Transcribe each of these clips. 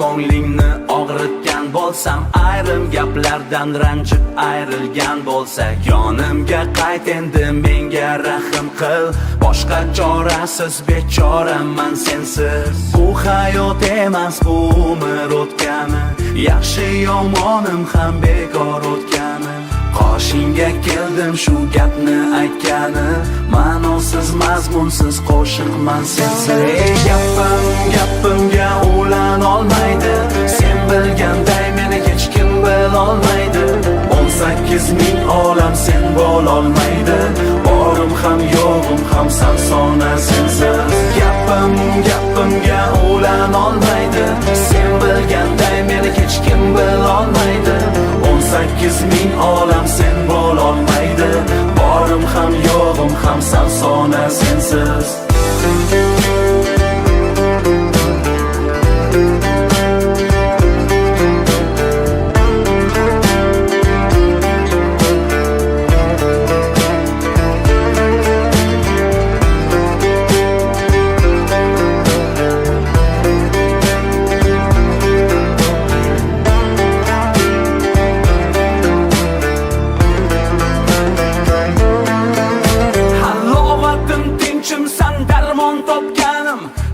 ko'nglingni og'ritgan bo'lsam, ayrim gaplardan ranjib ayrilgan bo'lsak, yonimga qayt endi, menga rahim qil. Boshqa chorasiz bechoraman sensiz. Bu hayot emas, bu umr o'tgani, yaxshi yomonim ham bekor o'tgani. Qoshingga keldim shu gapni aytgani, ma'nosiz mazmunsiz qo'shiqman sensiz. Gapimga ulan olmaydi, sen bilganday meni hech kim bilolmaydi. 18 ming olam sen bo'lolmaydi, borim ham yo'g'im ham samsona sensiz. Gapimga ulan olmaydi, sen bilganday meni hech kim bilolmaydi. 18 ming olam sen bo'lolmaydi, borim ham yo'g'im ham samsona sensiz.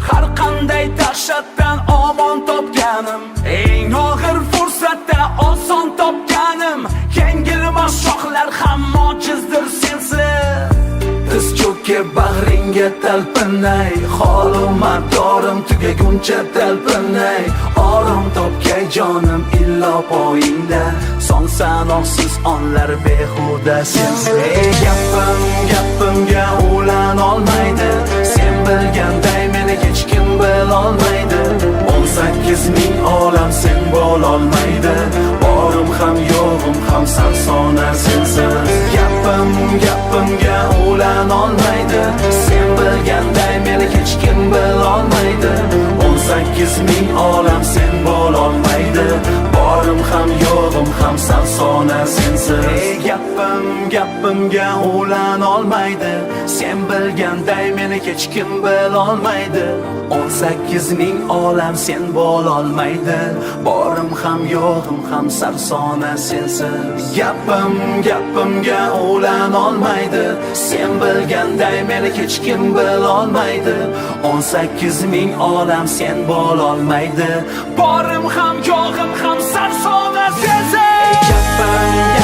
Har qanday dahshatdan omon topganim, eng og'ir fursatda oson topganim. Yengilmas shohlar ham mojizdir sensiz. Tiz cho'kib bag'ringga talpinay, holu madorim tugaguncha talpinay. Orom topgay jonim illo poyingda, son sanoqsiz onlar behuda sensiz. Gapimga ulan olmaydi, sen bilganday meni hech kim bilolmaydi. 18 ming olam sen bo'lolmaydi, borim ham yo'g'im ham samsona sensiz. Gapimga ulan olmaydi, sen bilganday meni hech kim bilolmaydi. 18 ming olam sen bo'lolmaydi, borim ham yo'g'im ham samsona sensiz. Gapimga ulan olmaydi, sen bilganday meni hech kim bilolmaydi. 18 ming olam sen bo'lolmaydi, borim ham yo'g'im ham samsona sensiz. Gapimga ulan olmaydi, sen bilganday meni hech kim bilolmaydi. 18 ming olam sen bo'lolmaydi, borim ham yo'g'im ham samsona sensiz.